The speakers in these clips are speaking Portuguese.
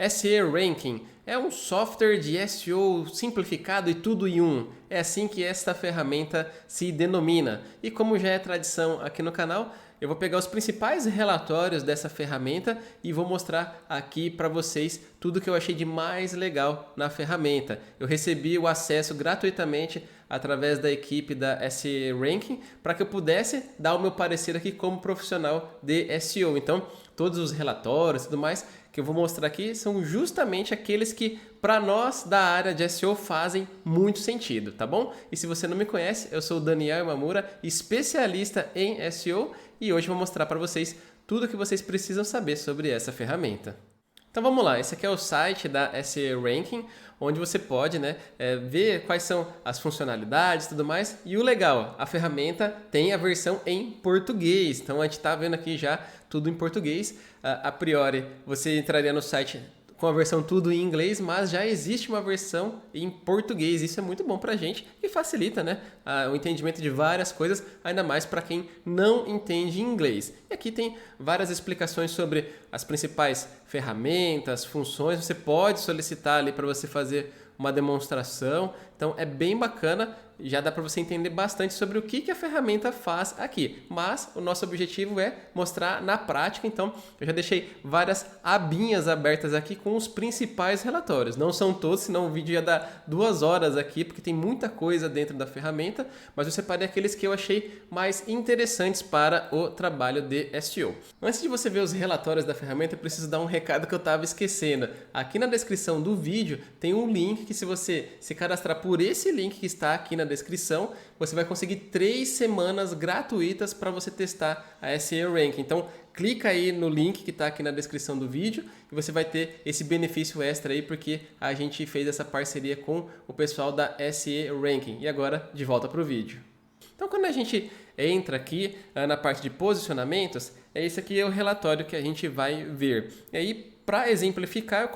SEO Ranking é um software de SEO simplificado e tudo em um. É assim que esta ferramenta se denomina. E como já é tradição aqui no canal, eu vou pegar os principais relatórios dessa ferramenta e vou mostrar aqui para vocês tudo que eu achei de mais legal na ferramenta. Eu recebi o acesso gratuitamente através da equipe da SEO Ranking para que eu pudesse dar o meu parecer aqui como profissional de SEO. Então, todos os relatórios e tudo mais que eu vou mostrar aqui são justamente aqueles que para nós da área de SEO fazem muito sentido, tá bom? E se você não me conhece, eu sou o Daniel Imamura, especialista em SEO, e hoje eu vou mostrar para vocês tudo o que vocês precisam saber sobre essa ferramenta. Então vamos lá, esse aqui é o site da SEO Ranking, onde você pode ver quais são as funcionalidades e tudo mais. E o legal, a ferramenta tem a versão em português, então a gente está vendo aqui já tudo em português. A priori, você entraria no site com a versão tudo em inglês, mas já existe uma versão em português. Isso é muito bom pra gente e facilita, o entendimento de várias coisas, ainda mais para quem não entende inglês. E aqui tem várias explicações sobre as principais ferramentas, funções. Você pode solicitar ali para você fazer uma demonstração. Então é bem bacana, já dá para você entender bastante sobre o que a ferramenta faz aqui. Mas o nosso objetivo é mostrar na prática, então eu já deixei várias abinhas abertas aqui com os principais relatórios. Não são todos, senão o vídeo ia dar 2 horas aqui, porque tem muita coisa dentro da ferramenta, mas eu separei aqueles que eu achei mais interessantes para o trabalho de SEO. Antes de você ver os relatórios da ferramenta, eu preciso dar um recado que eu estava esquecendo. Aqui na descrição do vídeo tem um link que, se você se cadastrar por esse link que está aqui na descrição, você vai conseguir 3 semanas gratuitas para você testar a SEO Ranking. Então, clica aí no link que está aqui na descrição do vídeo e você vai ter esse benefício extra aí, porque a gente fez essa parceria com o pessoal da SEO Ranking. E agora, de volta para o vídeo. Então, quando a gente entra aqui na parte de posicionamentos, esse aqui é o relatório que a gente vai ver. E aí, para exemplificar,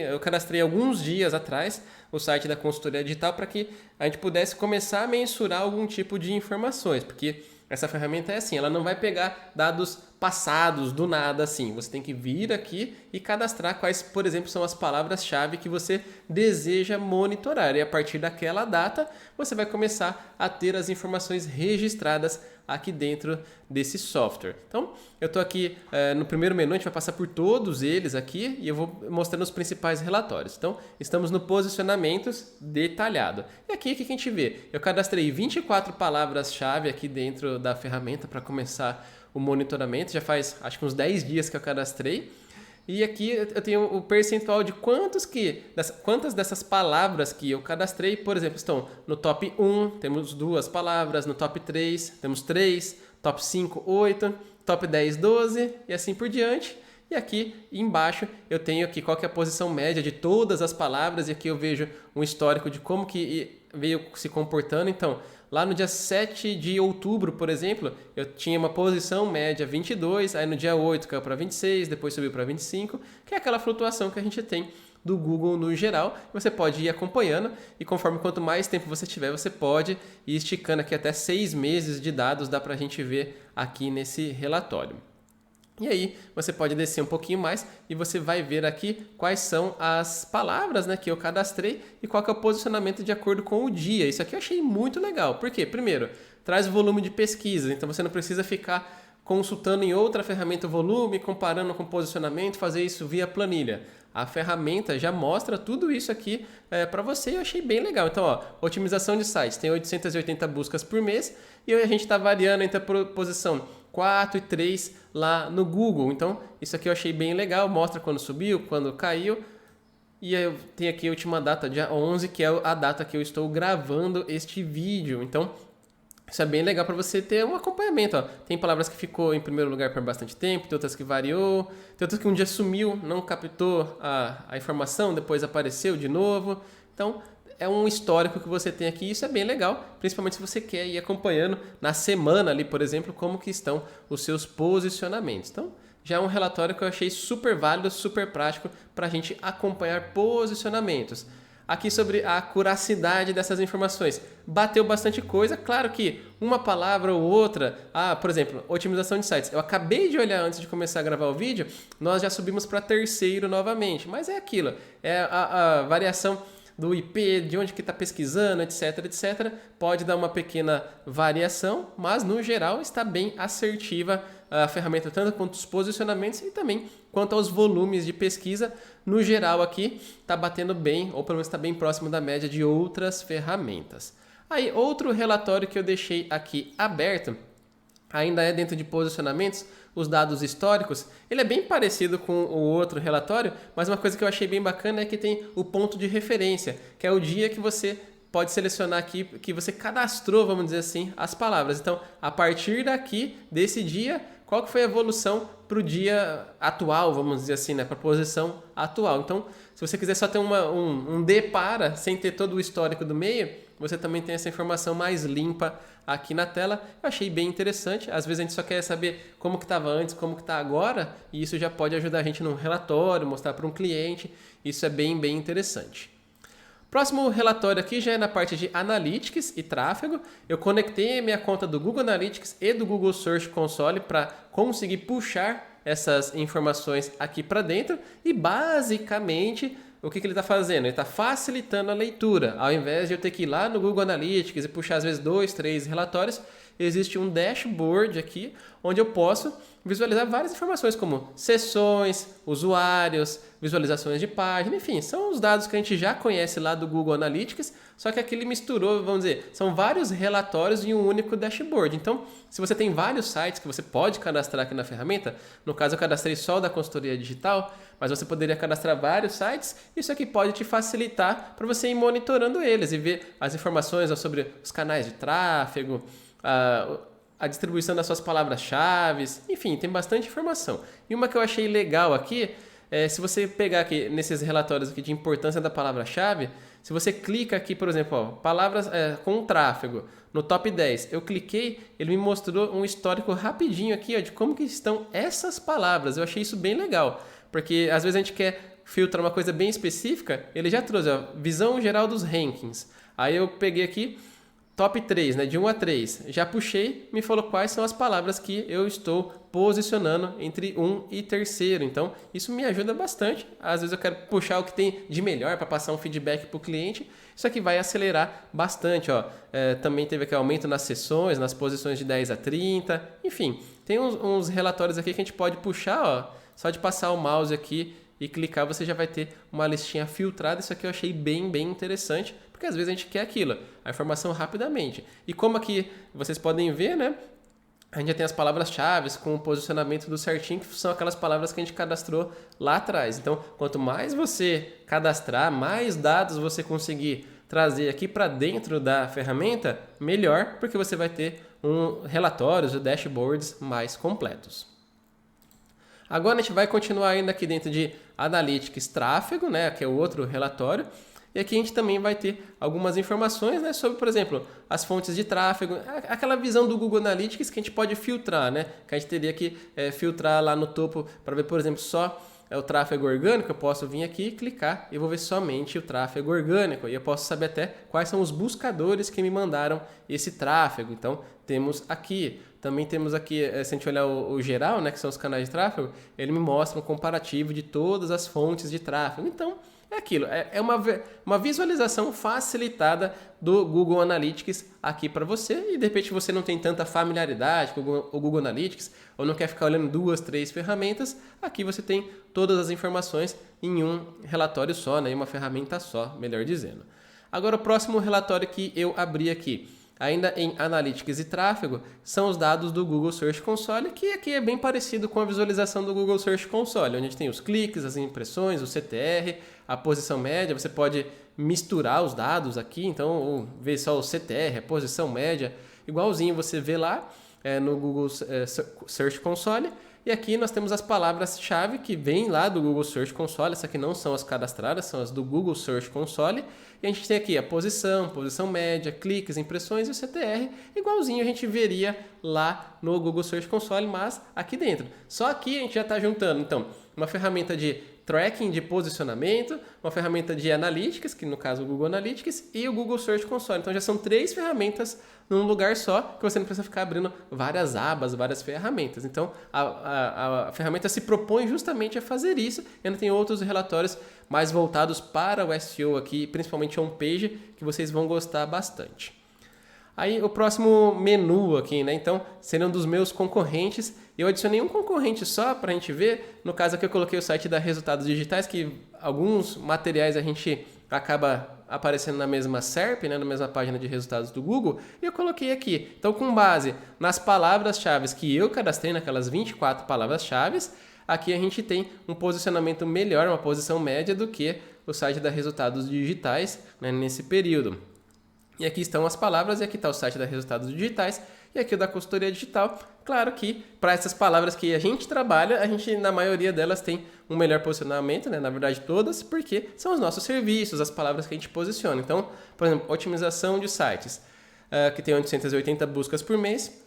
eu cadastrei alguns dias atrás o site da consultoria digital para que a gente pudesse começar a mensurar algum tipo de informações, porque essa ferramenta é assim, ela não vai pegar dados passados do nada assim. Você tem que vir aqui e cadastrar quais, por exemplo, são as palavras-chave que você deseja monitorar. E a partir daquela data, você vai começar a ter as informações registradas aqui dentro desse software. Então, eu estou aqui no primeiro menu, a gente vai passar por todos eles aqui e eu vou mostrando os principais relatórios. Então, estamos no posicionamentos detalhado. E aqui, o que a gente vê? Eu cadastrei 24 palavras-chave aqui dentro da ferramenta para começar o monitoramento. Já faz, acho que uns 10 dias que eu cadastrei. E aqui eu tenho o percentual de quantas dessas palavras que eu cadastrei, por exemplo, estão no top 1, temos 2 palavras, no top 3, temos 3, top 5, 8, top 10, 12 e assim por diante. E aqui embaixo eu tenho aqui qual que é a posição média de todas as palavras, e aqui eu vejo um histórico de como que veio se comportando. Então, lá no dia 7 de outubro, por exemplo, eu tinha uma posição média 22, aí no dia 8 caiu para 26, depois subiu para 25, que é aquela flutuação que a gente tem do Google no geral. Você pode ir acompanhando e conforme quanto mais tempo você tiver, você pode ir esticando aqui até 6 meses de dados, dá para a gente ver aqui nesse relatório. E aí você pode descer um pouquinho mais e você vai ver aqui quais são as palavras que eu cadastrei e qual que é o posicionamento de acordo com o dia. Isso aqui eu achei muito legal. Por quê? Primeiro, traz o volume de pesquisa, então você não precisa ficar consultando em outra ferramenta o volume, comparando com o posicionamento, fazer isso via planilha. A ferramenta já mostra tudo isso aqui para você e eu achei bem legal. Então, otimização de sites, tem 880 buscas por mês e a gente está variando entre a posição 4 e 3 lá no Google. Então, isso aqui eu achei bem legal, mostra quando subiu, quando caiu. E eu tenho aqui a última data, dia 11, que é a data que eu estou gravando este vídeo. Então, isso é bem legal para você ter um acompanhamento. Tem palavras que ficou em primeiro lugar por bastante tempo, tem outras que variou, tem outras que um dia sumiu, não captou a informação, depois apareceu de novo. Então, é um histórico que você tem aqui, isso é bem legal, principalmente se você quer ir acompanhando na semana ali, por exemplo, como que estão os seus posicionamentos. Então, já é um relatório que eu achei super válido, super prático para a gente acompanhar posicionamentos. aqui sobre a acuracidade dessas informações. Bateu bastante coisa, claro que uma palavra ou outra, por exemplo, otimização de sites. Eu acabei de olhar antes de começar a gravar o vídeo, nós já subimos para terceiro novamente, mas é aquilo, é a variação do IP, de onde que está pesquisando, etc, etc. Pode dar uma pequena variação, mas no geral está bem assertiva a ferramenta, tanto quanto os posicionamentos e também quanto aos volumes de pesquisa. No geral aqui está batendo bem, ou pelo menos está bem próximo da média de outras ferramentas. Aí outro relatório que eu deixei aqui aberto, ainda é dentro de posicionamentos, os dados históricos. Ele é bem parecido com o outro relatório, mas uma coisa que eu achei bem bacana é que tem o ponto de referência, que é o dia que você pode selecionar aqui, que você cadastrou, vamos dizer assim, as palavras. Então, a partir daqui, desse dia, qual que foi a evolução para o dia atual, vamos dizer assim, né? Para a posição atual. Então, se você quiser só ter um depara, sem ter todo o histórico do meio, você também tem essa informação mais limpa aqui na tela. Eu achei bem interessante. Às vezes a gente só quer saber como que estava antes, como que está agora, e isso já pode ajudar a gente num relatório, mostrar para um cliente. Isso é bem, bem interessante. Próximo relatório aqui já é na parte de Analytics e tráfego. Eu conectei a minha conta do Google Analytics e do Google Search Console para conseguir puxar essas informações aqui para dentro e basicamente o que ele está fazendo? Ele está facilitando a leitura. Ao invés de eu ter que ir lá no Google Analytics e puxar às vezes 2, 3 relatórios, existe um dashboard aqui onde eu posso visualizar várias informações como sessões, usuários, visualizações de página, enfim, são os dados que a gente já conhece lá do Google Analytics, só que aqui ele misturou, vamos dizer, são vários relatórios em um único dashboard. Então, se você tem vários sites que você pode cadastrar aqui na ferramenta, no caso eu cadastrei só o da consultoria digital, mas você poderia cadastrar vários sites, isso aqui pode te facilitar para você ir monitorando eles e ver as informações sobre os canais de tráfego, a distribuição das suas palavras-chave, enfim, tem bastante informação. E uma que eu achei legal aqui, se você pegar aqui nesses relatórios aqui de importância da palavra-chave, se você clica aqui, por exemplo, palavras com tráfego, no top 10, eu cliquei, ele me mostrou um histórico rapidinho aqui de como que estão essas palavras. Eu achei isso bem legal, porque às vezes a gente quer filtrar uma coisa bem específica, ele já trouxe visão geral dos rankings. Aí eu peguei aqui, top 3, né, de 1 a 3, já puxei, me falou quais são as palavras que eu estou posicionando entre 1 e terceiro. Então, isso me ajuda bastante. Às vezes eu quero puxar o que tem de melhor para passar um feedback para o cliente. Isso aqui vai acelerar bastante. Também teve aqui aumento nas sessões, nas posições de 10 a 30. Enfim, tem uns relatórios aqui que a gente pode puxar. Só de passar o mouse aqui e clicar, você já vai ter uma listinha filtrada. Isso aqui eu achei bem, bem interessante. Porque às vezes a gente quer aquilo, a informação rapidamente. E como aqui vocês podem ver, né? A gente já tem as palavras-chave com o posicionamento do certinho, que são aquelas palavras que a gente cadastrou lá atrás. Então, quanto mais você cadastrar, mais dados você conseguir trazer aqui para dentro da ferramenta, melhor, porque você vai ter relatórios e dashboards mais completos. Agora a gente vai continuar ainda aqui dentro de Analytics Tráfego, né? Que é o outro relatório. E aqui a gente também vai ter algumas informações, né, sobre, por exemplo, as fontes de tráfego, aquela visão do Google Analytics que a gente pode filtrar, né? Que a gente teria que filtrar lá no topo para ver, por exemplo, só o tráfego orgânico. Eu posso vir aqui, clicar e vou ver somente o tráfego orgânico. E eu posso saber até quais são os buscadores que me mandaram esse tráfego. Então, temos aqui. Também temos aqui, se a gente olhar o geral, né, que são os canais de tráfego, ele me mostra um comparativo de todas as fontes de tráfego. Então, é aquilo, é uma visualização facilitada do Google Analytics aqui para você e de repente você não tem tanta familiaridade com o Google Analytics ou não quer ficar olhando 2, 3 ferramentas, aqui você tem todas as informações em um relatório só, né, em uma ferramenta só, melhor dizendo. Agora o próximo relatório que eu abri aqui, ainda em Analytics e tráfego, são os dados do Google Search Console, que aqui é bem parecido com a visualização do Google Search Console, onde a gente tem os cliques, as impressões, o CTR, a posição média. Você pode misturar os dados aqui, então, ou ver só o CTR, a posição média, igualzinho você vê lá no Google Search Console. E aqui nós temos as palavras-chave que vêm lá do Google Search Console. Essas aqui não são as cadastradas, são as do Google Search Console. E a gente tem aqui a posição média, cliques, impressões e o CTR, igualzinho a gente veria lá no Google Search Console, mas aqui dentro. Só aqui a gente já está juntando, então, uma ferramenta de tracking de posicionamento, uma ferramenta de Analytics, que no caso é o Google Analytics, e o Google Search Console. Então já são 3 ferramentas num lugar só, que você não precisa ficar abrindo várias abas, várias ferramentas. Então a ferramenta se propõe justamente a fazer isso, e ainda tem outros relatórios mais voltados para o SEO aqui, principalmente homepage, que vocês vão gostar bastante. Aí o próximo menu aqui, né? Então, seria um dos meus concorrentes. Eu adicionei um concorrente só para a gente ver. No caso aqui eu coloquei o site da Resultados Digitais, que alguns materiais a gente acaba aparecendo na mesma SERP, né? Na mesma página de resultados do Google. E eu coloquei aqui. Então, com base nas palavras-chave que eu cadastrei, naquelas 24 palavras-chave, aqui a gente tem um posicionamento melhor, uma posição média do que o site da Resultados Digitais, né? Nesse período. E aqui estão as palavras, e aqui está o site da Resultados Digitais, e aqui o da Consultoria Digital. Claro que para essas palavras que a gente trabalha, a gente, na maioria delas, tem um melhor posicionamento, né? Na verdade todas, porque são os nossos serviços, as palavras que a gente posiciona. Então, por exemplo, otimização de sites, que tem 880 buscas por mês.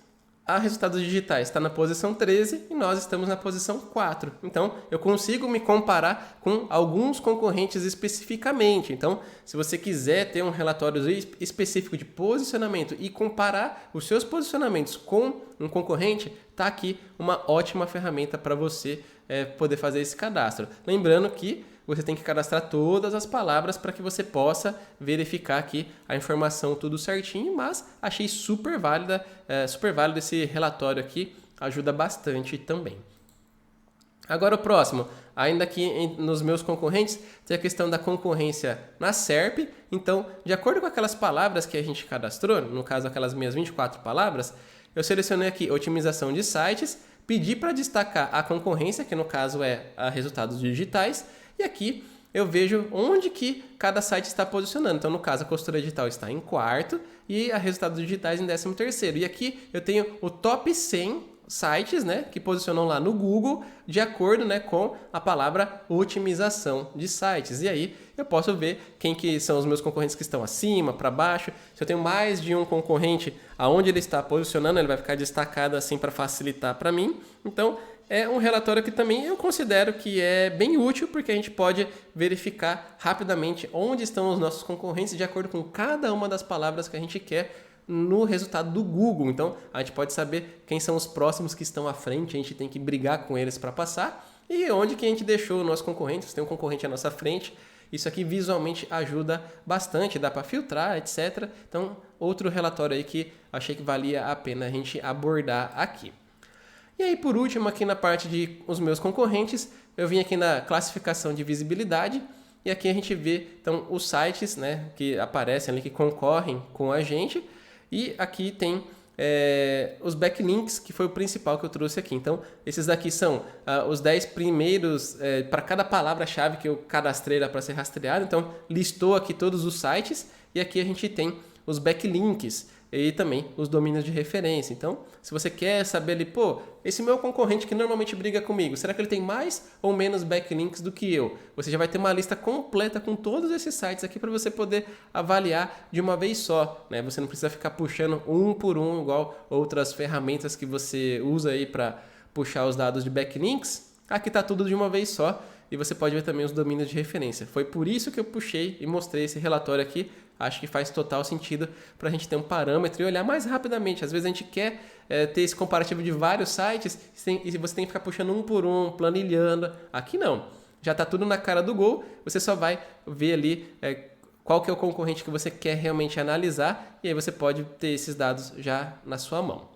A Resultados Digitais está na posição 13 e nós estamos na posição 4. Então, eu consigo me comparar com alguns concorrentes especificamente. Então, se você quiser ter um relatório específico de posicionamento e comparar os seus posicionamentos com um concorrente, está aqui uma ótima ferramenta para você poder fazer esse cadastro. Lembrando que você tem que cadastrar todas as palavras para que você possa verificar aqui a informação tudo certinho, mas achei super válido esse relatório aqui, ajuda bastante também. Agora o próximo, ainda aqui nos meus concorrentes, tem a questão da concorrência na SERP. Então, de acordo com aquelas palavras que a gente cadastrou, no caso aquelas minhas 24 palavras, eu selecionei aqui otimização de sites, pedi para destacar a concorrência, que no caso é a Resultados Digitais, e aqui eu vejo onde que cada site está posicionando. Então, no caso, a Consultoria Digital está em 4º e a Resultados Digitais em 13º. E aqui eu tenho o top 100 sites, né, que posicionam lá no Google de acordo, né, com a palavra otimização de sites. E aí eu posso ver quem que são os meus concorrentes que estão acima, para baixo. Se eu tenho mais de um concorrente, aonde ele está posicionando, ele vai ficar destacado assim para facilitar para mim. Então, é um relatório que também eu considero que é bem útil, porque a gente pode verificar rapidamente onde estão os nossos concorrentes de acordo com cada uma das palavras que a gente quer no resultado do Google. Então, a gente pode saber quem são os próximos que estão à frente, a gente tem que brigar com eles para passar, e onde que a gente deixou o nosso concorrente, se tem um concorrente à nossa frente. Isso aqui visualmente ajuda bastante, dá para filtrar, etc. Então, outro relatório aí que achei que valia a pena a gente abordar aqui. E aí, por último, aqui na parte de os meus concorrentes, eu vim aqui na classificação de visibilidade, e aqui a gente vê então, os sites, né, que aparecem ali, que concorrem com a gente, e aqui tem os backlinks, que foi o principal que eu trouxe aqui. Então, esses daqui são os 10 primeiros, para cada palavra-chave que eu cadastrei para ser rastreado. Então, listou aqui todos os sites, e aqui a gente tem os backlinks, e também os domínios de referência. Então, se você quer saber ali, esse meu concorrente que normalmente briga comigo, será que ele tem mais ou menos backlinks do que eu? Você já vai ter uma lista completa com todos esses sites aqui para você poder avaliar de uma vez só, né? Você não precisa ficar puxando um por um, igual outras ferramentas que você usa aí para puxar os dados de backlinks. Aqui está tudo de uma vez só, e você pode ver também os domínios de referência. Foi por isso que eu puxei e mostrei esse relatório aqui. Acho que faz total sentido para a gente ter um parâmetro e olhar mais rapidamente. Às vezes a gente quer ter esse comparativo de vários sites e você tem que ficar puxando um por um, planilhando. Aqui não. Já está tudo na cara do gol. Você só vai ver ali qual que é o concorrente que você quer realmente analisar, e aí você pode ter esses dados já na sua mão.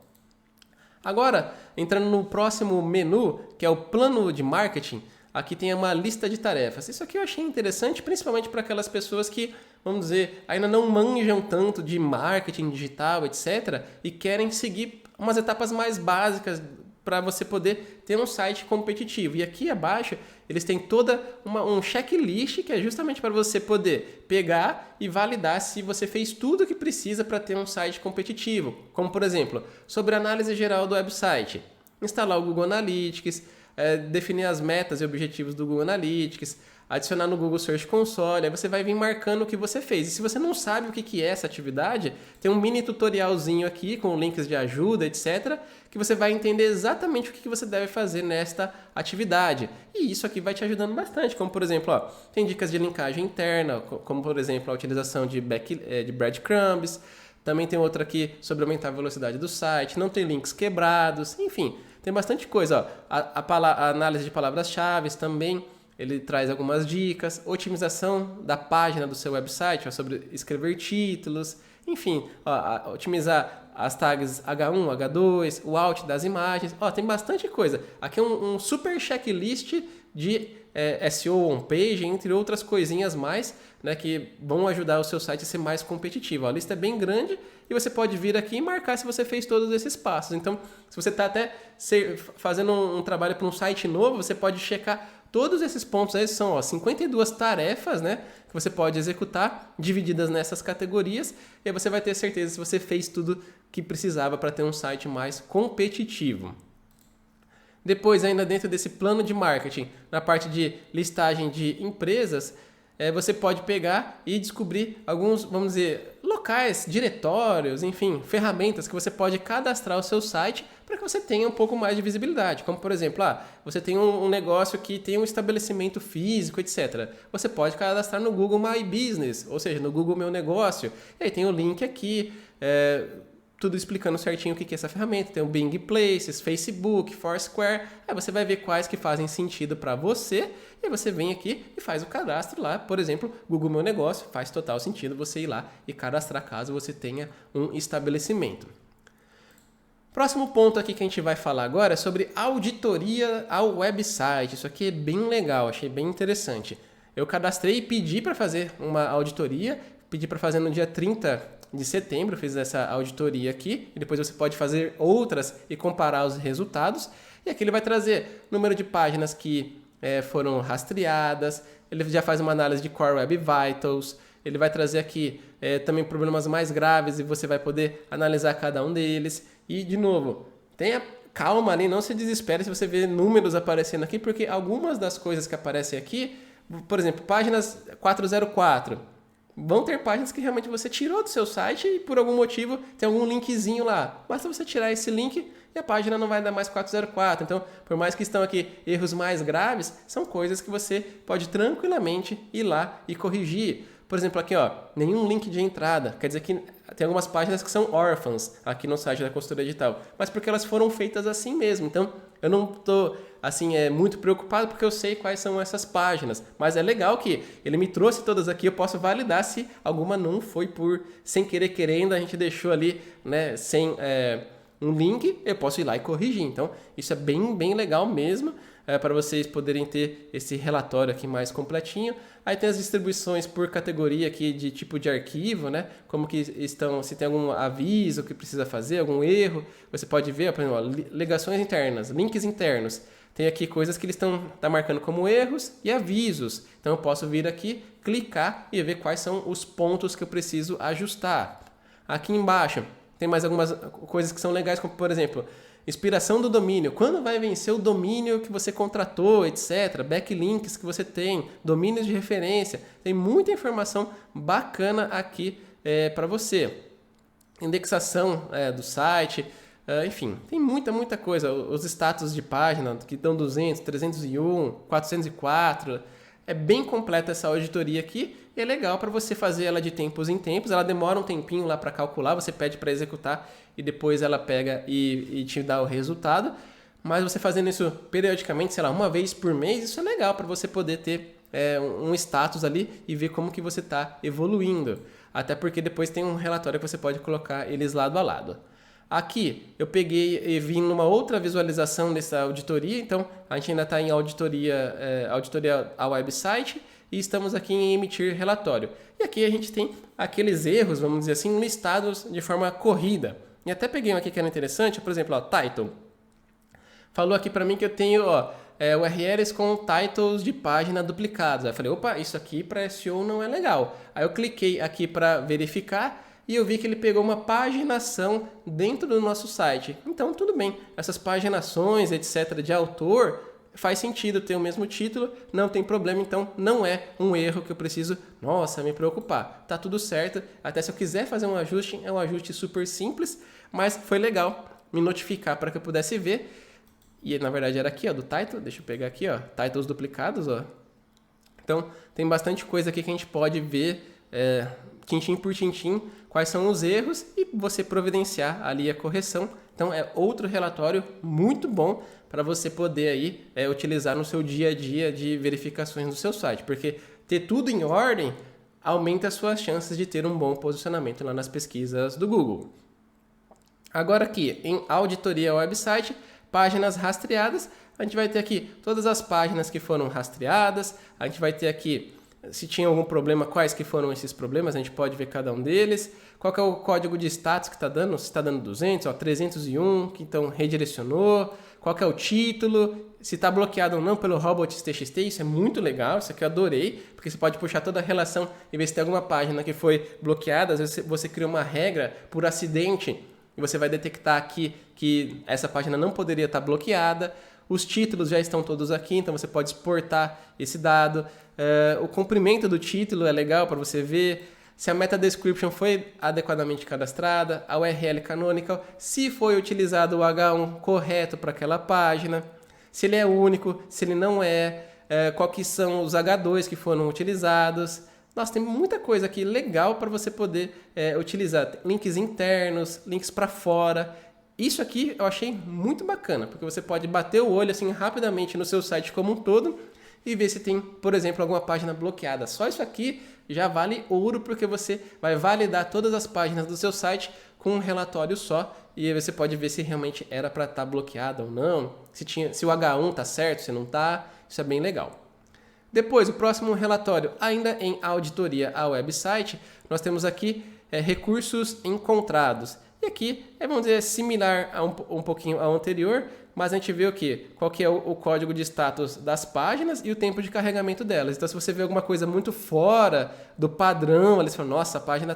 Agora, entrando no próximo menu, que é o plano de marketing, aqui tem uma lista de tarefas. Isso aqui eu achei interessante, principalmente para aquelas pessoas que, vamos dizer, ainda não manjam tanto de marketing digital, etc. e querem seguir umas etapas mais básicas para você poder ter um site competitivo. E aqui abaixo eles têm toda um checklist que é justamente para você poder pegar e validar se você fez tudo o que precisa para ter um site competitivo. Como, por exemplo, sobre a análise geral do website, instalar o Google Analytics, definir as metas e objetivos do Google Analytics, adicionar no Google Search Console, aí você vai vir marcando o que você fez. E se você não sabe o que é essa atividade, tem um mini tutorialzinho aqui com links de ajuda, etc., que você vai entender exatamente o que você deve fazer nesta atividade. E isso aqui vai te ajudando bastante, como por exemplo, tem dicas de linkagem interna, como por exemplo a utilização de breadcrumbs. Também tem outra aqui sobre aumentar a velocidade do site, não tem links quebrados, enfim, tem bastante coisa. A análise de palavras-chave também, ele traz algumas dicas, otimização da página do seu website, sobre escrever títulos, enfim, otimizar as tags H1, H2, o alt das imagens, tem bastante coisa. Aqui é um super checklist de SEO on-page, entre outras coisinhas mais, né, que vão ajudar o seu site a ser mais competitivo. A lista é bem grande e você pode vir aqui e marcar se você fez todos esses passos. Então, se você está até fazendo um trabalho para um site novo, você pode checar todos esses pontos aí, são 52 tarefas, né, que você pode executar, divididas nessas categorias, e aí você vai ter certeza se você fez tudo que precisava para ter um site mais competitivo. Depois, ainda dentro desse plano de marketing, na parte de listagem de empresas, você pode pegar e descobrir alguns, vamos dizer, locais, diretórios, enfim, ferramentas que você pode cadastrar o seu site para que você tenha um pouco mais de visibilidade. Como, por exemplo, você tem um negócio que tem um estabelecimento físico, etc. Você pode cadastrar no Google My Business, ou seja, no Google Meu Negócio. E aí tem o link aqui, tudo explicando certinho o que é essa ferramenta. Tem o Bing Places, Facebook, Foursquare. Aí você vai ver quais que fazem sentido para você. E aí você vem aqui e faz o cadastro lá. Por exemplo, Google Meu Negócio, faz total sentido você ir lá e cadastrar caso você tenha um estabelecimento. Próximo ponto aqui que a gente vai falar agora é sobre auditoria ao website. Isso aqui é bem legal, achei bem interessante. Eu cadastrei e pedi para fazer uma auditoria, pedi para fazer no dia 30 de setembro, fiz essa auditoria aqui, e depois você pode fazer outras e comparar os resultados. E aqui ele vai trazer número de páginas que foram rastreadas, ele já faz uma análise de Core Web Vitals, ele vai trazer aqui também problemas mais graves e você vai poder analisar cada um deles. E, de novo, tenha calma ali, não se desespere se você vê números aparecendo aqui, porque algumas das coisas que aparecem aqui, por exemplo, páginas 404, vão ter páginas que realmente você tirou do seu site e por algum motivo tem algum linkzinho lá. Basta você tirar esse link e a página não vai dar mais 404. Então, por mais que estão aqui erros mais graves, são coisas que você pode tranquilamente ir lá e corrigir. Por exemplo, aqui, nenhum link de entrada. Quer dizer que tem algumas páginas que são órfãs aqui no site da consultoria digital, mas porque elas foram feitas assim mesmo. Então, eu não estou muito preocupado porque eu sei quais são essas páginas. Mas é legal que ele me trouxe todas aqui, eu posso validar se alguma não foi sem querer querendo, a gente deixou ali, né, sem um link, eu posso ir lá e corrigir. Então, isso é bem, bem legal mesmo. Para vocês poderem ter esse relatório aqui mais completinho. Aí tem as distribuições por categoria aqui de tipo de arquivo, né? Como que estão, se tem algum aviso que precisa fazer, algum erro. Você pode ver, por exemplo, ligações internas, links internos. Tem aqui coisas que eles tá marcando como erros e avisos. Então eu posso vir aqui, clicar e ver quais são os pontos que eu preciso ajustar. Aqui embaixo tem mais algumas coisas que são legais, como por exemplo, expiração do domínio, quando vai vencer o domínio que você contratou, etc. Backlinks que você tem, domínios de referência. Tem muita informação bacana aqui para você. Indexação do site, enfim, tem muita coisa. Os status de página que dão 200, 301, 404. É bem completa essa auditoria aqui e é legal para você fazer ela de tempos em tempos. Ela demora um tempinho lá para calcular, você pede para executar e depois ela pega e te dá o resultado. Mas você fazendo isso periodicamente, sei lá, uma vez por mês, isso é legal para você poder ter um status ali e ver como que você está evoluindo. Até porque depois tem um relatório que você pode colocar eles lado a lado. Aqui eu peguei e vim numa outra visualização dessa auditoria, então a gente ainda está em auditoria ao website e estamos aqui em emitir relatório. E aqui a gente tem aqueles erros, vamos dizer assim, listados de forma corrida. E até peguei um aqui que era interessante, por exemplo, title. Falou aqui para mim que eu tenho URLs com titles de página duplicados. Aí eu falei, opa, isso aqui para SEO não é legal. Aí eu cliquei aqui para verificar e eu vi que ele pegou uma paginação dentro do nosso site. Então, tudo bem. Essas paginações, etc., de autor, faz sentido ter o mesmo título, não tem problema, então não é um erro que eu preciso, nossa, me preocupar. Tá tudo certo, até se eu quiser fazer um ajuste, é um ajuste super simples, mas foi legal me notificar para que eu pudesse ver. E na verdade era aqui, ó, do title, deixa eu pegar aqui, ó, titles duplicados, ó. Então tem bastante coisa aqui que a gente pode ver, tintim por tintim, quais são os erros e você providenciar ali a correção. Então é outro relatório muito bom para você poder aí utilizar no seu dia a dia de verificações do seu site, porque ter tudo em ordem aumenta as suas chances de ter um bom posicionamento lá nas pesquisas do Google. Agora aqui, em auditoria ao website, páginas rastreadas, a gente vai ter aqui todas as páginas que foram rastreadas, a gente vai ter aqui se tinha algum problema, quais que foram esses problemas, a gente pode ver cada um deles, qual que é o código de status que está dando, se está dando 200, 301, que então redirecionou, qual que é o título, se está bloqueado ou não pelo robots.txt, isso é muito legal, isso aqui eu adorei, porque você pode puxar toda a relação e ver se tem alguma página que foi bloqueada, às vezes você cria uma regra por acidente e você vai detectar aqui que essa página não poderia estar bloqueada. Os títulos já estão todos aqui, então você pode exportar esse dado. O comprimento do título é legal para você ver se a meta description foi adequadamente cadastrada, a URL canonical, se foi utilizado o H1 correto para aquela página, se ele é único, se ele não é, quais são os H2 que foram utilizados. Nossa, tem muita coisa aqui legal para você poder utilizar. Links internos, links para fora. Isso aqui eu achei muito bacana, porque você pode bater o olho assim rapidamente no seu site como um todo e ver se tem, por exemplo, alguma página bloqueada. Só isso aqui já vale ouro, porque você vai validar todas as páginas do seu site com um relatório só e aí você pode ver se realmente era para estar bloqueada ou não, se o H1 está certo, se não está. Isso é bem legal. Depois, o próximo relatório, ainda em auditoria ao website, nós temos aqui recursos encontrados. E aqui vamos dizer, similar a um pouquinho ao anterior, mas a gente vê o quê? Qual que é o código de status das páginas e o tempo de carregamento delas. Então, se você vê alguma coisa muito fora do padrão, eles falam, nossa, a página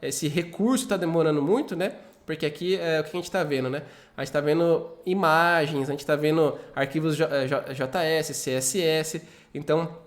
esse recurso está demorando muito, né? Porque aqui é o que a gente está vendo, né? A gente está vendo imagens, a gente está vendo arquivos JS, CSS. Então,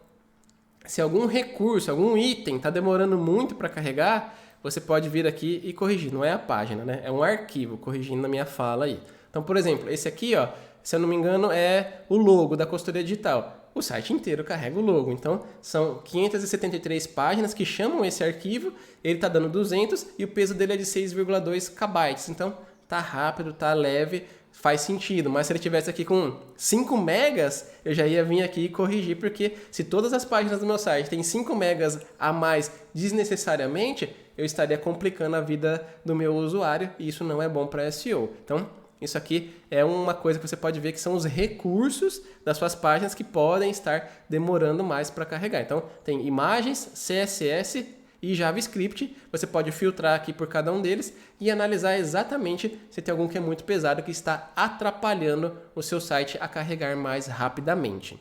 se algum recurso, algum item está demorando muito para carregar, você pode vir aqui e corrigir. Não é a página, né? É um arquivo, corrigindo na minha fala aí. Então, por exemplo, esse aqui, ó, se eu não me engano, é o logo da consultoria digital. O site inteiro carrega o logo. Então, são 573 páginas que chamam esse arquivo. Ele está dando 200 e o peso dele é de 6,2 KB. Então, tá rápido, tá leve, faz sentido. Mas se ele tivesse aqui com 5 megas, eu já ia vir aqui e corrigir, porque se todas as páginas do meu site têm 5 megas a mais desnecessariamente, eu estaria complicando a vida do meu usuário e isso não é bom para SEO. Então, isso aqui é uma coisa que você pode ver que são os recursos das suas páginas que podem estar demorando mais para carregar. Então, tem imagens, CSS e JavaScript. Você pode filtrar aqui por cada um deles e analisar exatamente se tem algum que é muito pesado que está atrapalhando o seu site a carregar mais rapidamente.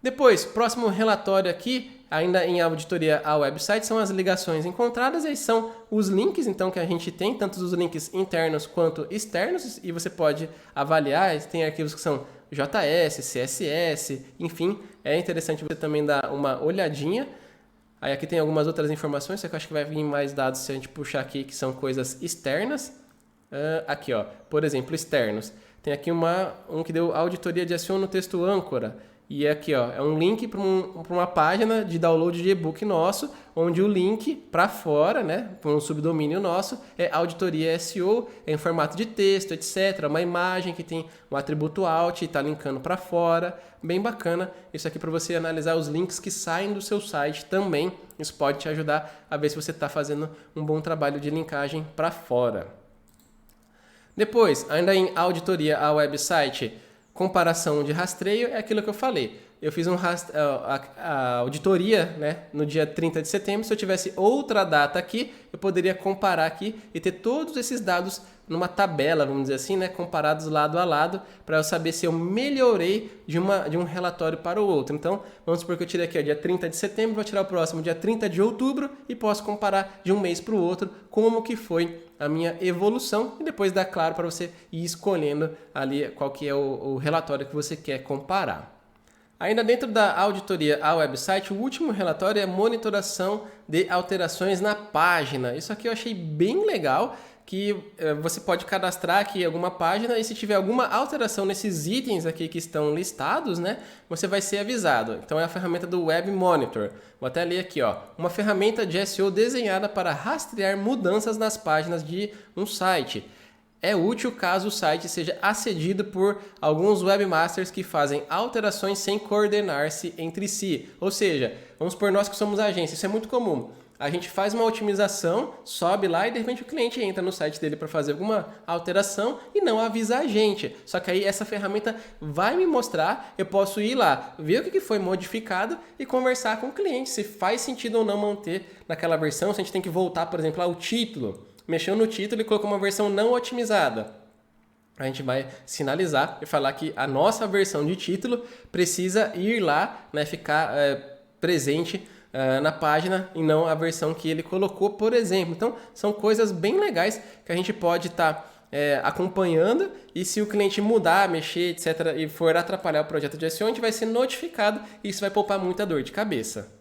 Depois, próximo relatório aqui, ainda em auditoria ao website, são as ligações encontradas, e são os links então que a gente tem, tanto os links internos quanto externos, e você pode avaliar, tem arquivos que são JS, CSS, enfim, é interessante você também dar uma olhadinha. Aí aqui tem algumas outras informações, só que eu acho que vai vir mais dados se a gente puxar aqui, que são coisas externas. Aqui, ó, por exemplo, externos. Tem aqui um que deu auditoria de SEO no texto âncora. E aqui, ó, é um link para uma página de download de e-book nosso, onde o link para fora, né, para um subdomínio nosso, é auditoria SEO, é em formato de texto, etc. Uma imagem que tem um atributo alt e está linkando para fora. Bem bacana. Isso aqui para você analisar os links que saem do seu site também. Isso pode te ajudar a ver se você está fazendo um bom trabalho de linkagem para fora. Depois, ainda em auditoria ao website, comparação de rastreio é aquilo que eu falei. eu fiz a auditoria, né, no dia 30 de setembro. Se eu tivesse outra data aqui, eu poderia comparar aqui e ter todos esses dados numa tabela, vamos dizer assim, né, comparados lado a lado, para eu saber se eu melhorei de um relatório para o outro. Então, vamos supor que eu tirei aqui dia 30 de setembro, vou tirar o próximo dia 30 de outubro e posso comparar de um mês para o outro como que foi a minha evolução e depois dá claro para você ir escolhendo ali qual que é o relatório que você quer comparar. Ainda dentro da auditoria ao website, o último relatório é monitoração de alterações na página. Isso aqui eu achei bem legal, que você pode cadastrar aqui alguma página e se tiver alguma alteração nesses itens aqui que estão listados, né, você vai ser avisado. Então é a ferramenta do Web Monitor. Vou até ler aqui, ó, uma ferramenta de SEO desenhada para rastrear mudanças nas páginas de um site. É útil caso o site seja acedido por alguns webmasters que fazem alterações sem coordenar-se entre si. Ou seja, vamos supor nós que somos agência, isso é muito comum. A gente faz uma otimização, sobe lá e de repente o cliente entra no site dele para fazer alguma alteração e não avisa a gente. Só que aí essa ferramenta vai me mostrar, eu posso ir lá, ver o que foi modificado e conversar com o cliente, se faz sentido ou não manter naquela versão, se a gente tem que voltar, por exemplo, ao título. Mexeu no título e colocou uma versão não otimizada. A gente vai sinalizar e falar que a nossa versão de título precisa ir lá, né, ficar presente na página e não a versão que ele colocou, por exemplo. Então, são coisas bem legais que a gente pode estar acompanhando e se o cliente mudar, mexer, etc. e for atrapalhar o projeto de SEO, a gente vai ser notificado e isso vai poupar muita dor de cabeça.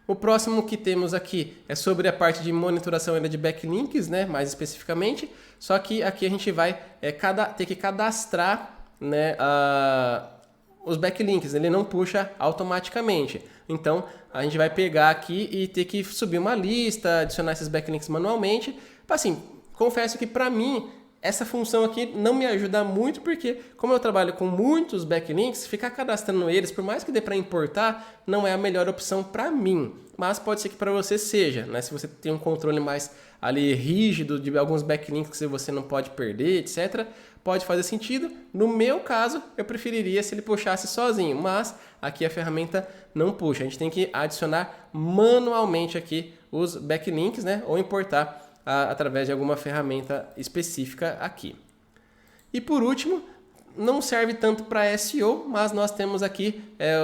O próximo que temos aqui é sobre a parte de monitoração ainda de backlinks, né, mais especificamente, só que aqui a gente vai ter que cadastrar, né, os backlinks, ele não puxa automaticamente. Então, a gente vai pegar aqui e ter que subir uma lista, adicionar esses backlinks manualmente. Assim, confesso que para mim essa função aqui não me ajuda muito porque, como eu trabalho com muitos backlinks, ficar cadastrando eles, por mais que dê para importar, não é a melhor opção para mim. Mas pode ser que para você seja, né? Se você tem um controle mais ali rígido de alguns backlinks que você não pode perder, etc., pode fazer sentido. No meu caso, eu preferiria se ele puxasse sozinho, mas aqui a ferramenta não puxa. A gente tem que adicionar manualmente aqui os backlinks, né? Ou importar através de alguma ferramenta específica aqui. E por último, não serve tanto para SEO, mas nós temos aqui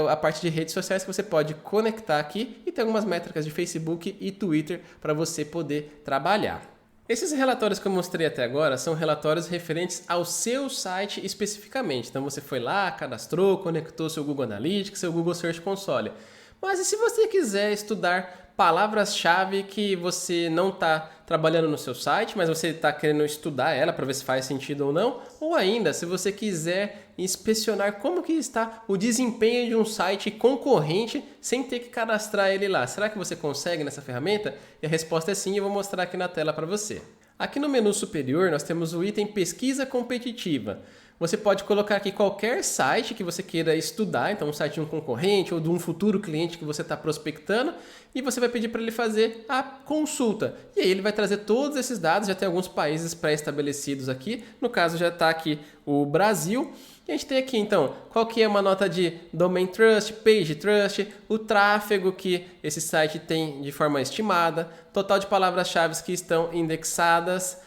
a parte de redes sociais que você pode conectar aqui e tem algumas métricas de Facebook e Twitter para você poder trabalhar. Esses relatórios que eu mostrei até agora são relatórios referentes ao seu site especificamente. Então você foi lá, cadastrou, conectou seu Google Analytics, seu Google Search Console. Mas e se você quiser estudar palavras-chave que você não está trabalhando no seu site, mas você está querendo estudar ela para ver se faz sentido ou não? Ou ainda, se você quiser inspecionar como que está o desempenho de um site concorrente sem ter que cadastrar ele lá. Será que você consegue nessa ferramenta? E a resposta é sim, eu vou mostrar aqui na tela para você. Aqui no menu superior nós temos o item Pesquisa Competitiva. Você pode colocar aqui qualquer site que você queira estudar, então um site de um concorrente ou de um futuro cliente que você está prospectando, e você vai pedir para ele fazer a consulta. E aí ele vai trazer todos esses dados, já tem alguns países pré-estabelecidos aqui, no caso já está aqui o Brasil. E a gente tem aqui então, qual que é uma nota de Domain Trust, Page Trust, o tráfego que esse site tem de forma estimada, total de palavras-chave que estão indexadas,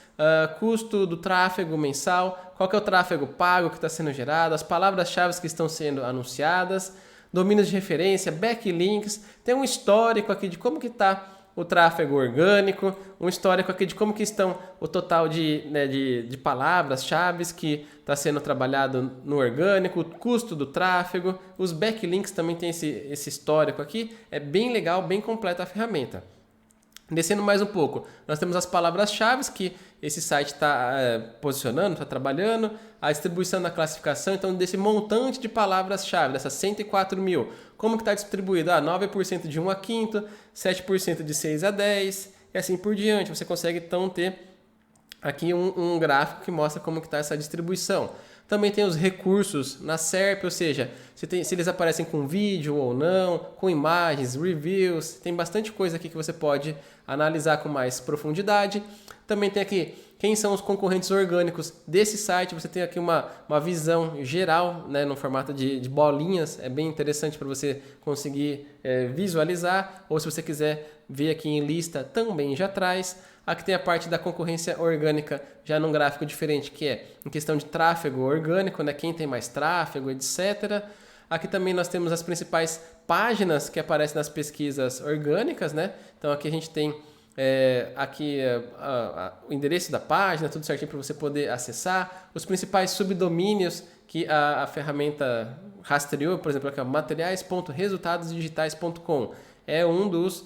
custo do tráfego mensal, qual que é o tráfego pago que está sendo gerado, as palavras-chave que estão sendo anunciadas, domínios de referência, backlinks, tem um histórico aqui de como que está o tráfego orgânico, um histórico aqui de como que estão o total de palavras-chave que está sendo trabalhado no orgânico, o custo do tráfego, os backlinks também tem esse histórico aqui, é bem legal, bem completa a ferramenta. Descendo mais um pouco, nós temos as palavras-chave que esse site está posicionando, está trabalhando, a distribuição da classificação, então desse montante de palavras-chave, dessas 104 mil, como que está distribuído? 9% de 1 a 5, 7% de 6 a 10 e assim por diante. Você consegue então ter aqui um gráfico que mostra como que está essa distribuição. Também tem os recursos na SERP, ou seja, se eles aparecem com vídeo ou não, com imagens, reviews, tem bastante coisa aqui que você pode analisar com mais profundidade. Também tem aqui quem são os concorrentes orgânicos desse site. Você tem aqui uma visão geral, né, no formato de bolinhas. É bem interessante para você conseguir visualizar. Ou se você quiser ver aqui em lista, também já traz. Aqui tem a parte da concorrência orgânica, já num gráfico diferente, que é em questão de tráfego orgânico, né, quem tem mais tráfego, etc. Aqui também nós temos as principais páginas que aparecem nas pesquisas orgânicas, né? Então aqui a gente tem o endereço da página, tudo certinho para você poder acessar. Os principais subdomínios que a ferramenta rastreou, por exemplo, aqui, materiais.resultadosdigitais.com. É um dos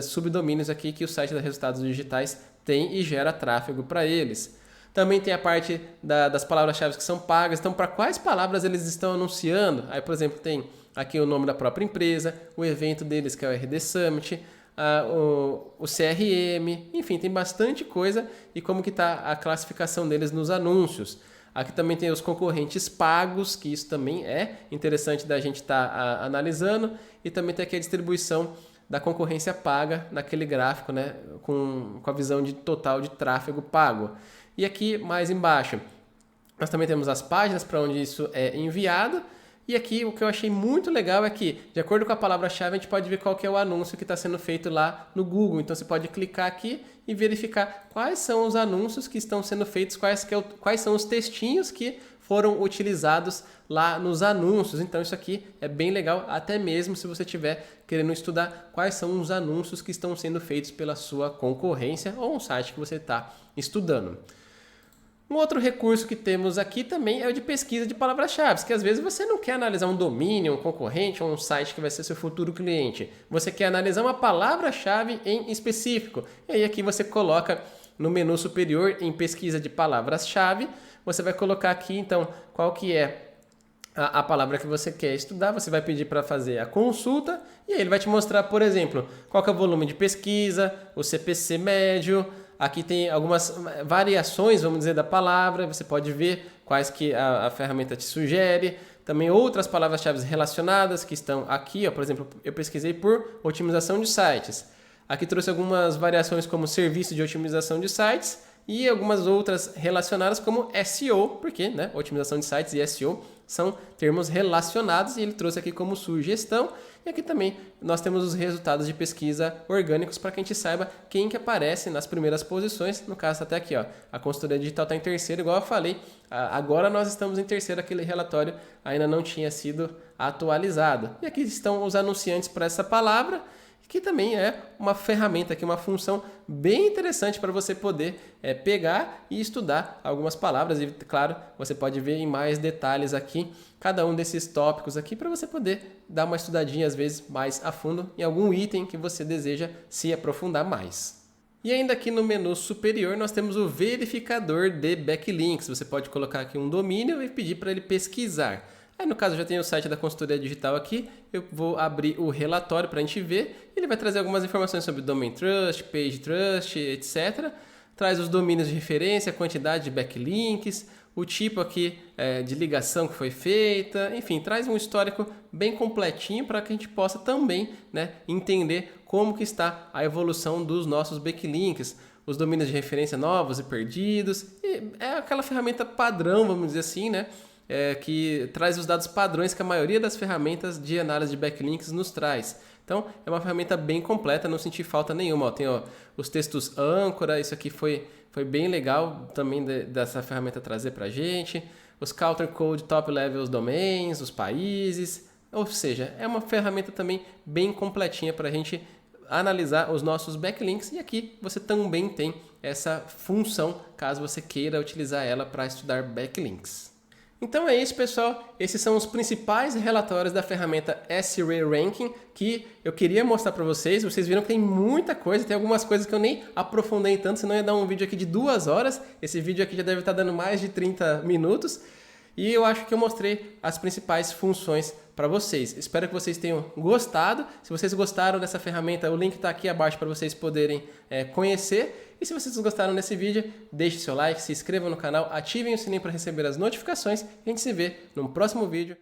subdomínios aqui que o site da Resultados Digitais tem e gera tráfego para eles. Também tem a parte das palavras-chave que são pagas. Então, para quais palavras eles estão anunciando? Aí, por exemplo, tem aqui o nome da própria empresa, o evento deles, que é o RD Summit, o CRM, enfim, tem bastante coisa e como que está a classificação deles nos anúncios. Aqui também tem os concorrentes pagos, que isso também é interessante da gente estar analisando, e também tem aqui a distribuição da concorrência paga naquele gráfico, né, com a visão de total de tráfego pago. E aqui mais embaixo nós também temos as páginas para onde isso é enviado. E aqui o que eu achei muito legal é que, de acordo com a palavra-chave, a gente pode ver qual que é o anúncio que está sendo feito lá no Google. Então você pode clicar aqui e verificar quais são os anúncios que estão sendo feitos, quais são os textinhos que foram utilizados lá nos anúncios. Então isso aqui é bem legal, até mesmo se você estiver querendo estudar quais são os anúncios que estão sendo feitos pela sua concorrência ou um site que você está estudando. Um outro recurso que temos aqui também é o de pesquisa de palavras-chave, que às vezes você não quer analisar um domínio, um concorrente ou um site que vai ser seu futuro cliente. Você quer analisar uma palavra-chave em específico. E aí aqui você coloca no menu superior em pesquisa de palavras-chave, você vai colocar aqui então qual que é a palavra que você quer estudar, você vai pedir para fazer a consulta e aí ele vai te mostrar, por exemplo, qual que é o volume de pesquisa, o CPC médio. Aqui tem algumas variações, vamos dizer, da palavra. Você pode ver quais que a ferramenta te sugere. Também outras palavras-chave relacionadas que estão aqui. Ó, por exemplo, eu pesquisei por otimização de sites. Aqui trouxe algumas variações como serviço de otimização de sites e algumas outras relacionadas como SEO, porque né, otimização de sites e SEO são termos relacionados e ele trouxe aqui como sugestão. E aqui também nós temos os resultados de pesquisa orgânicos para que a gente saiba quem que aparece nas primeiras posições. No caso, até aqui, ó, a consultoria digital está em terceiro, igual eu falei. Agora nós estamos em terceiro, aquele relatório ainda não tinha sido atualizado. E aqui estão os anunciantes para essa palavra, que também é uma ferramenta, aqui, uma função bem interessante para você poder pegar e estudar algumas palavras. E, claro, você pode ver em mais detalhes aqui cada um desses tópicos aqui para você poder dar uma estudadinha, às vezes, mais a fundo em algum item que você deseja se aprofundar mais. E ainda aqui no menu superior nós temos o verificador de backlinks. Você pode colocar aqui um domínio e pedir para ele pesquisar. Aí no caso eu já tenho o site da consultoria digital aqui, eu vou abrir o relatório para a gente ver. Ele vai trazer algumas informações sobre Domain Trust, Page Trust, etc. Traz os domínios de referência, a quantidade de backlinks, o tipo aqui de ligação que foi feita, enfim, traz um histórico bem completinho para que a gente possa também entender como que está a evolução dos nossos backlinks, os domínios de referência novos e perdidos. E é aquela ferramenta padrão, vamos dizer assim, né? Que traz os dados padrões que a maioria das ferramentas de análise de backlinks nos traz. Então, é uma ferramenta bem completa, não senti falta nenhuma. Tem os textos âncora, isso aqui foi bem legal também dessa ferramenta trazer para a gente. Os counter code top levels domains, os países. Ou seja, é uma ferramenta também bem completinha para a gente analisar os nossos backlinks. E aqui você também tem essa função, caso você queira utilizar ela para estudar backlinks. Então é isso, pessoal. Esses são os principais relatórios da ferramenta SERanking que eu queria mostrar para vocês. Vocês viram que tem muita coisa, tem algumas coisas que eu nem aprofundei tanto, senão ia dar um vídeo aqui de 2 horas. Esse vídeo aqui já deve estar dando mais de 30 minutos. E eu acho que eu mostrei as principais funções para vocês. Espero que vocês tenham gostado. Se vocês gostaram dessa ferramenta, o link está aqui abaixo para vocês poderem conhecer. E se vocês gostaram desse vídeo, deixe seu like, se inscrevam no canal, ativem o sininho para receber as notificações e a gente se vê no próximo vídeo.